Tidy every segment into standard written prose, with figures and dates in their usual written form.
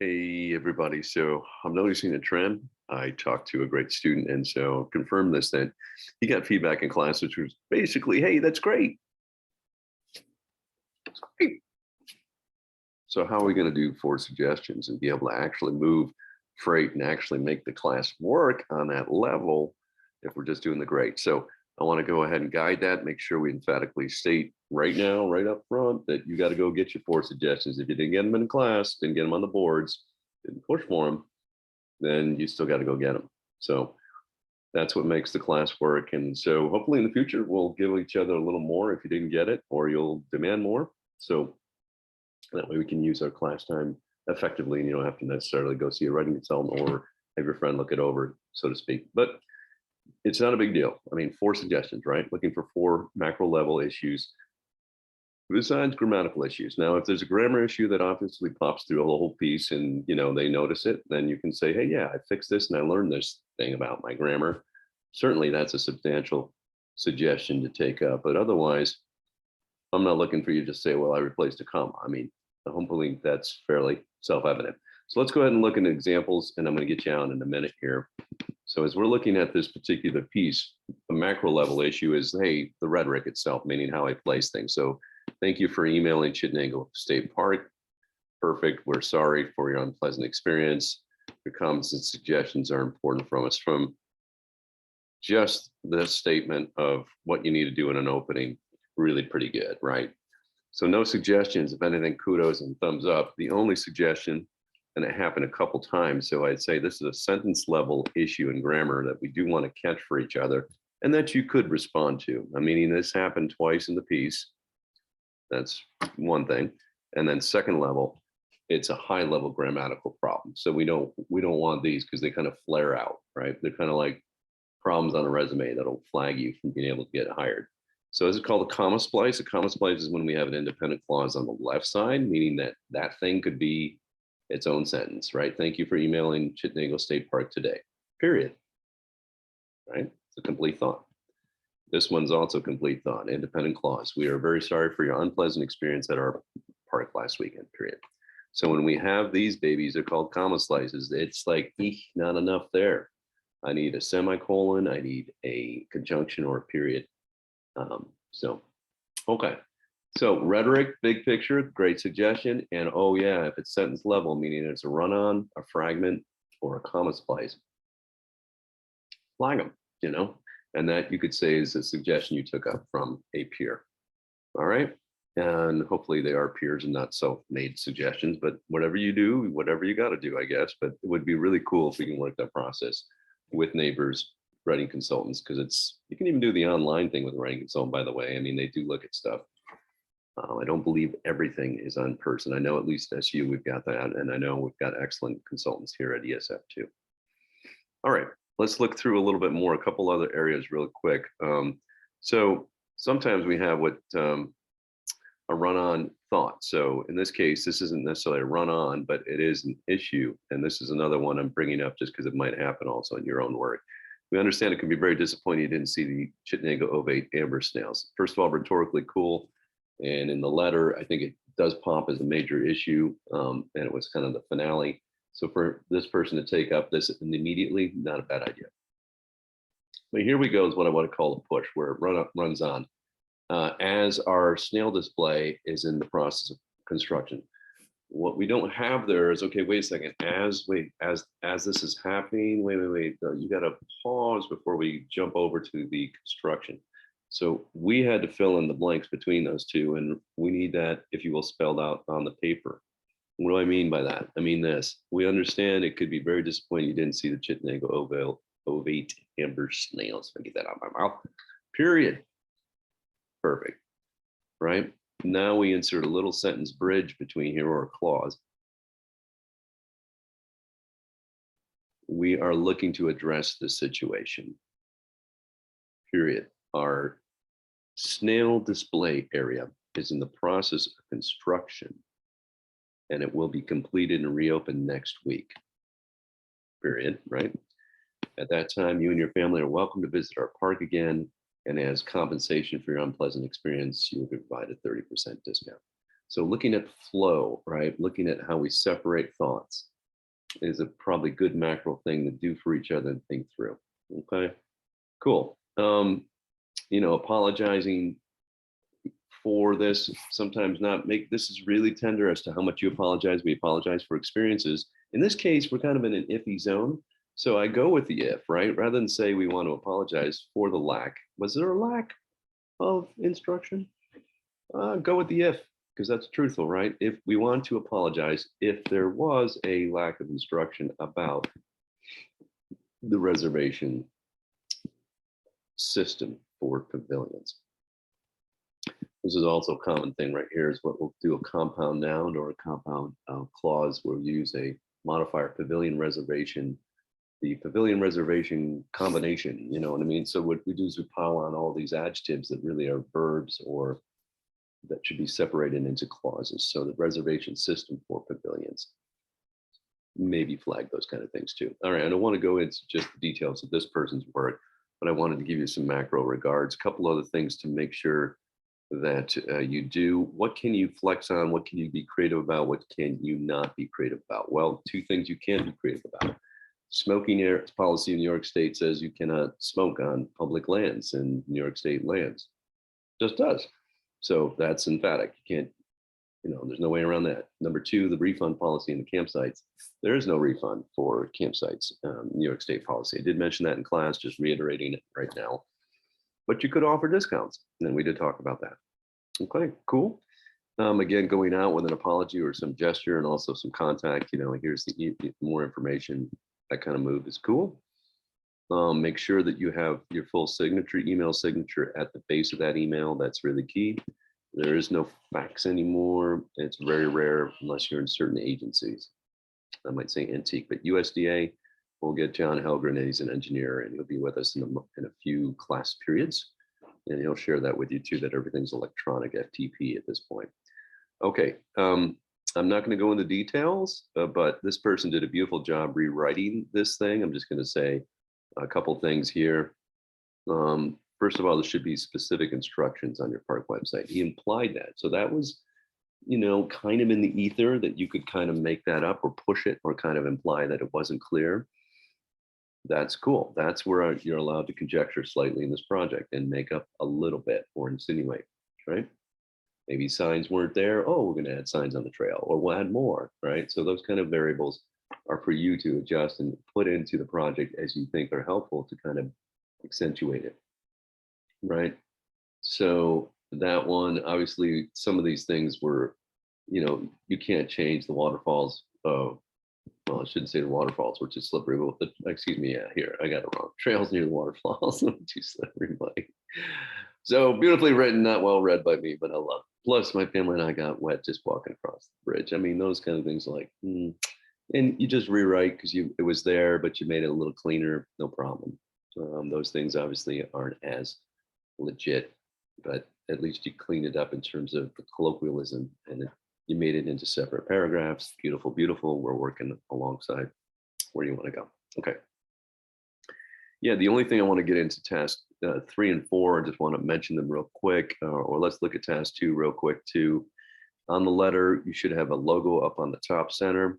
Hey, everybody. So I'm noticing a trend. I talked to a great student and so confirmed this that he got feedback in class, which was basically, hey, that's great. That's great. So how are we going to do 4 suggestions and be able to actually move freight and actually make the class work on that level if we're just doing the great? So I want to go ahead and guide that, make sure we emphatically state right now, right up front, that you got to go get your 4 suggestions. If you didn't get them in class, didn't get them on the boards, didn't push for them, then you still got to go get them. So that's what makes the class work. And so hopefully in the future, we'll give each other a little more if you didn't get it, or you'll demand more. So that way we can use our class time effectively and you don't have to necessarily go see a writing consultant or have your friend look it over, so to speak. But it's not a big deal. I mean, 4 suggestions, right? Looking for 4 macro level issues besides grammatical issues. Now, if there's a grammar issue that obviously pops through a whole piece and they notice it, then you can say, hey, yeah, I fixed this and I learned this thing about my grammar. Certainly that's a substantial suggestion to take up. But otherwise, I'm not looking for you to say, well, I replaced a comma. I mean, hopefully that's fairly self-evident. So let's go ahead and look at examples, and I'm going to get you out in a minute here. So as we're looking at this particular piece, the macro level issue is, hey, the rhetoric itself, meaning how I place things. So thank you for emailing Chittenango State Park. Perfect. We're sorry for your unpleasant experience. Your comments and suggestions are important from us. From just the statement of what you need to do in an opening, really pretty good, right? So no suggestions. If anything, kudos and thumbs up. The only suggestion, and it happened a couple times, so I'd say this is a sentence level issue in grammar that we do want to catch for each other and that you could respond to. I mean, this happened twice in the piece. That's one thing. And then second level, it's a high level grammatical problem. So we don't want these because they kind of flare out, right? They're kind of like problems on a resume that'll flag you from being able to get hired. So is it called a comma splice? A comma splice is when we have an independent clause on the left side, meaning that that thing could be its own sentence, right? Thank you for emailing Chittenango State Park today, period, right? It's a complete thought. This one's also complete thought, independent clause. We are very sorry for your unpleasant experience at our park last weekend, period. So when we have these babies, they're called comma slices. It's like, not enough there. I need a semicolon. I need a conjunction or a period. Okay. So rhetoric, big picture, great suggestion. And oh yeah, if it's sentence level, meaning it's a run-on, a fragment, or a comma splice, flag them, and that you could say is a suggestion you took up from a peer. All right. And hopefully they are peers and not self-made suggestions, but whatever you do, whatever you got to do, I guess. But it would be really cool if we can work that process with neighbors, writing consultants, because you can even do the online thing with a writing consultant, by the way. I mean, they do look at stuff. I don't believe everything is on person. I know at least SU, we've got that. And I know we've got excellent consultants here at ESF too. All right, let's look through a little bit more, a couple other areas real quick. So sometimes we have what a run-on thought. So in this case, this isn't necessarily a run-on, but it is an issue. And this is another one I'm bringing up just because it might happen also in your own work. We understand it can be very disappointing you didn't see the Chittenango ovate amber snails. First of all, rhetorically cool. And in the letter, I think it does pop as a major issue. And it was kind of the finale. So for this person to take up this immediately, not a bad idea. But here we go is what I want to call a push, where it runs on. As our snail display is in the process of construction. What we don't have there is, okay, wait a second, as this is happening, wait, you got to pause before we jump over to the construction. So we had to fill in the blanks between those two, and we need that, if you will, spelled out on the paper. What do I mean by that? I mean this. We understand it could be very disappointing you didn't see the Chittenango ovate amber snails. If I get that out of my mouth. Period. Perfect. Right? Now we insert a little sentence bridge between here, or a clause. We are looking to address the situation. Period. Our snail display area is in the process of construction, and it will be completed and reopened next week. Period. Right? At that time, you and your family are welcome to visit our park again. And as compensation for your unpleasant experience, you will be provided a 30% discount. So looking at the flow, right? Looking at how we separate thoughts is a probably good macro thing to do for each other and think through. Okay, cool. Apologizing for this, sometimes not make, this is really tender as to how much you apologize. We apologize for experiences. In this case, we're kind of in an iffy zone. So I go with the if, right? Rather than say we want to apologize for the lack. Was there a lack of instruction? Go with the if, because that's truthful, right? If we want to apologize, if there was a lack of instruction about the reservation system for pavilions. This is also a common thing right here is what we'll do a compound noun or a compound clause where we use a modifier pavilion reservation, the pavilion reservation combination, you know what I mean? So what we do is we pile on all these adjectives that really are verbs or that should be separated into clauses. So the reservation system for pavilions, maybe flag those kind of things too. All right, I don't want to go into just the details of this person's work, but I wanted to give you some macro regards, a couple other things to make sure that you do. What can you flex on? What can you be creative about? What can you not be creative about? Well, two things you can be creative about. Smoking policy in New York State says you cannot smoke on public lands and New York State lands. Just does. So that's emphatic. You can't, there's no way around that. Number two, the refund policy in the campsites. There is no refund for campsites, New York State policy. I did mention that in class, just reiterating it right now. But you could offer discounts, and we did talk about that. Okay, cool. Again, going out with an apology or some gesture and also some contact, here's the more information, that kind of move is cool. Make sure that you have your full signature, email signature at the base of that email. That's really key. There is no fax anymore. It's very rare unless you're in certain agencies. I might say antique, but USDA, we'll get John Helgren, and he's an engineer, and he'll be with us in a few class periods. And he'll share that with you too, that everything's electronic FTP at this point. Okay, I'm not going to go into details, but this person did a beautiful job rewriting this thing. I'm just going to say a couple things here. First of all, there should be specific instructions on your park website. He implied that. So that was, kind of in the ether that you could kind of make that up or push it or kind of imply that it wasn't clear. That's cool. That's where you're allowed to conjecture slightly in this project and make up a little bit or insinuate, right? Maybe signs weren't there. Oh, we're going to add signs on the trail, or we'll add more, right? So those kind of variables are for you to adjust and put into the project as you think are helpful to kind of accentuate it, right? So that one, obviously, some of these things were, you can't change the waterfalls. Well, I shouldn't say the waterfalls, which is slippery. But excuse me, yeah, here, I got it wrong. Trails near the waterfalls, too slippery, buddy. So beautifully written, not well read by me, but I love it. Plus, my family and I got wet just walking across the bridge. I mean, those kind of things like, and you just rewrite because it was there, but you made it a little cleaner, no problem. Those things obviously aren't as legit, but at least you cleaned it up in terms of the colloquialism and you made it into separate paragraphs. Beautiful, beautiful. We're working alongside where you want to go. Okay. Yeah, the only thing I want to get into task 3 and 4, I just want to mention them real quick, or let's look at task 2 real quick too. On the letter, you should have a logo up on the top center.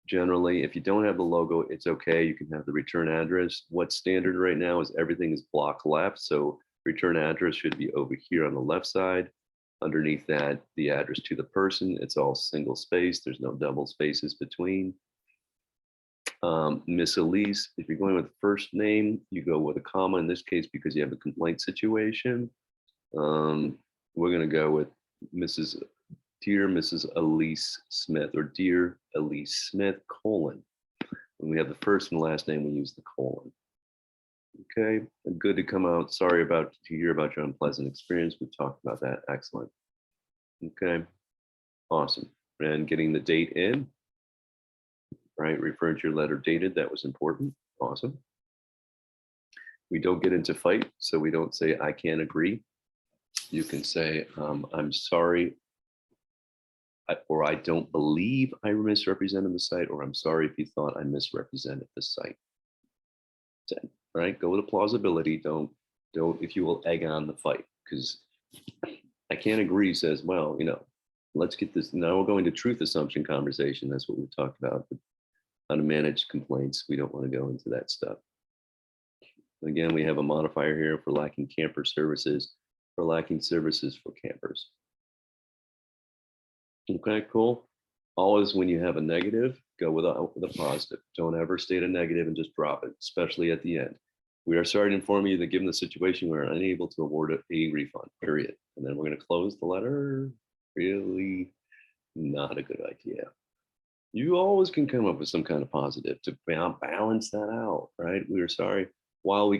Generally, if you don't have the logo, it's okay. You can have the return address. What's standard right now is everything is block left. So return address should be over here on the left side. Underneath that, the address to the person, it's all single space. There's no double spaces between. Miss Elise, if you're going with first name, you go with a comma in this case because you have a complaint situation. We're going to go with Dear Mrs. Elise Smith, or Dear Elise Smith, colon. When we have the first and last name, we use the colon. Okay, good to come out. Sorry to hear about your unpleasant experience. We've talked about that. Excellent. Okay, awesome. And getting the date in, right? Referring to your letter dated, that was important. Awesome. We don't get into fight, so we don't say, I can't agree. You can say, I'm sorry, or I don't believe I misrepresented the site, or I'm sorry if you thought I misrepresented the site. Right? Go with a plausibility. Don't, if you will, egg on the fight, because I can't agree says, well, let's get this. Now we're going to truth assumption conversation. That's what we talked about. How to manage complaints. We don't want to go into that stuff. Again, we have a modifier here for lacking camper services, for lacking services for campers. Okay, cool. Always when you have a negative, go with a positive. Don't ever state a negative and just drop it, especially at the end. We are sorry to inform you that given the situation, we are unable to award a refund, period. And then we're going to close the letter. Really not a good idea. You always can come up with some kind of positive to balance that out, right? We are sorry. While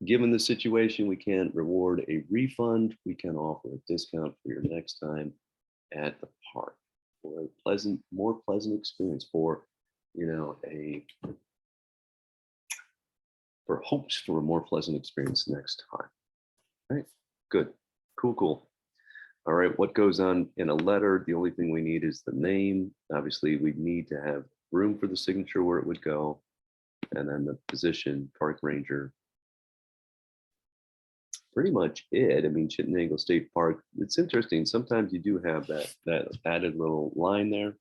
given the situation, we can't reward a refund. We can offer a discount for your next time at the park for a more pleasant experience, for for hopes for a more pleasant experience next time. All right, good, cool. All right, what goes on in a letter? The only thing we need is the name. Obviously, we need to have room for the signature where it would go, and then the position, park ranger. Pretty much it. I mean, Chittenango State Park. It's interesting. Sometimes you do have that added little line there.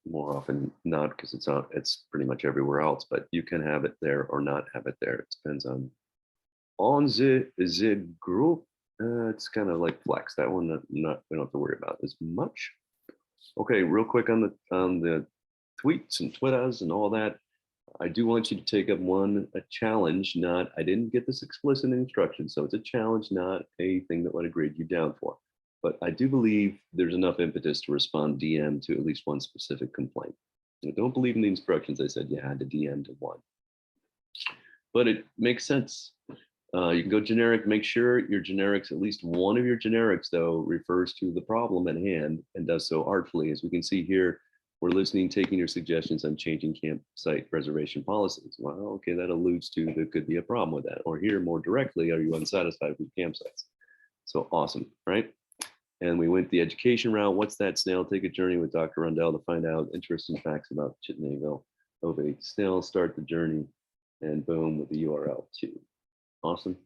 More often not, because it's pretty much everywhere else, but you can have it there or not have it there. It depends on the group. It's kind of like flex. That one we don't have to worry about as much. Okay, real quick on the tweets and twitters and all that. I do want you to take up a challenge. I didn't get this explicit instruction, so it's a challenge, not a thing that would grade you down for. But I do believe there's enough impetus to respond DM to at least one specific complaint. I don't believe in the instructions. I said you had to DM to one. But it makes sense. You can go generic, make sure your generics, at least one of your generics though, refers to the problem at hand and does so artfully. As we can see here, we're listening, taking your suggestions on changing campsite reservation policies. Well, okay, that alludes to there could be a problem with that. Or here more directly, are you unsatisfied with campsites? So awesome, right? And we went the education route. What's that, snail? Take a journey with Dr. Rundell to find out interesting facts about Chittenango. Okay, snail, start the journey, and boom, with the URL too. Awesome.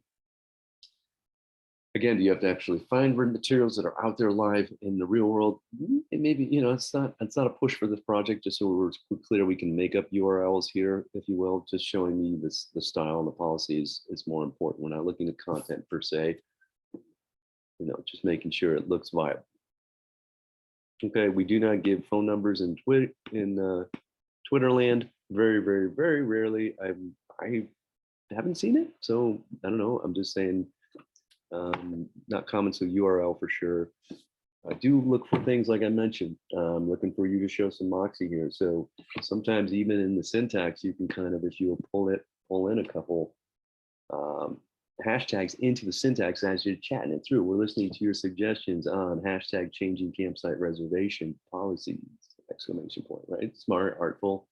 Again, do you have to actually find materials that are out there live in the real world? And maybe, it's not a push for this project, just so we're clear we can make up URLs here, if you will. Just showing me the style and the policies is more important. We're not looking at content per se. Just making sure it looks viable. Okay, we do not give phone numbers in Twitter land. Very, very, very rarely. I haven't seen it, so I don't know. I'm just saying, not common, so URL for sure. I do look for things like I mentioned. I'm looking for you to show some moxie here. So sometimes even in the syntax, you can kind of, if you pull in a couple hashtags into the syntax as you're chatting it through. We're listening to your suggestions on hashtag changing campsite reservation policies, exclamation point, right? Smart, artful,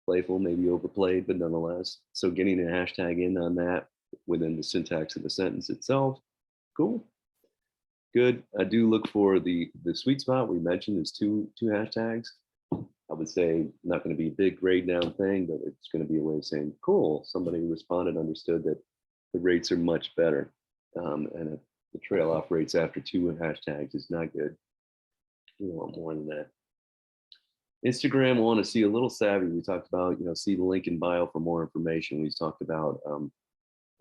playful, maybe overplayed, but nonetheless. So getting a hashtag in on that within the syntax of the sentence itself, cool. Good. I do look for the sweet spot we mentioned is two hashtags. I would say not going to be a big grade down thing, but it's going to be a way of saying, cool, somebody responded, understood that the rates are much better. And if the trail off rates after 2 hashtags is not good, you want more than that. Instagram, we want to see a little savvy. We talked about, see the link in bio for more information. We talked about,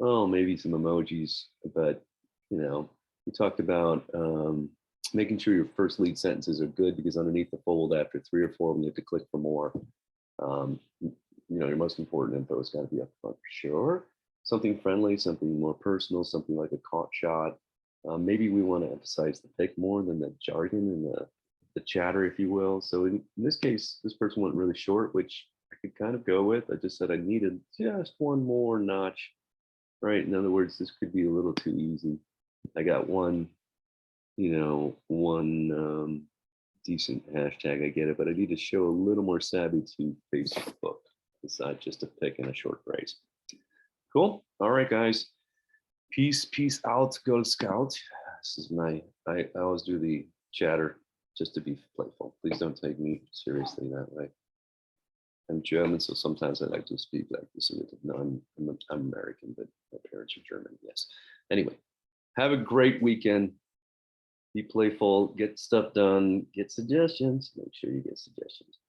maybe some emojis, but, we talked about making sure your first lead sentences are good, because underneath the fold, after 3 or 4 of them, you have to click for more. Your most important info has got to be up front for sure. Something friendly, something more personal, something like a caught shot. Maybe we want to emphasize the pick more than the jargon and the chatter, if you will. So in this case, this person went really short, which I could kind of go with. I just said I needed just one more notch, right? In other words, this could be a little too easy. I got one decent hashtag, I get it, but I need to show a little more savvy to Facebook besides just a pick and a short phrase. Cool. All right, guys. Peace out, Girl Scout. This is I always do the chatter just to be playful. Please don't take me seriously that way. I'm German, so sometimes I like to speak like this. No, I'm American, but my parents are German, yes. Anyway, have a great weekend. be playful, get stuff done, get suggestions. Make sure you get suggestions.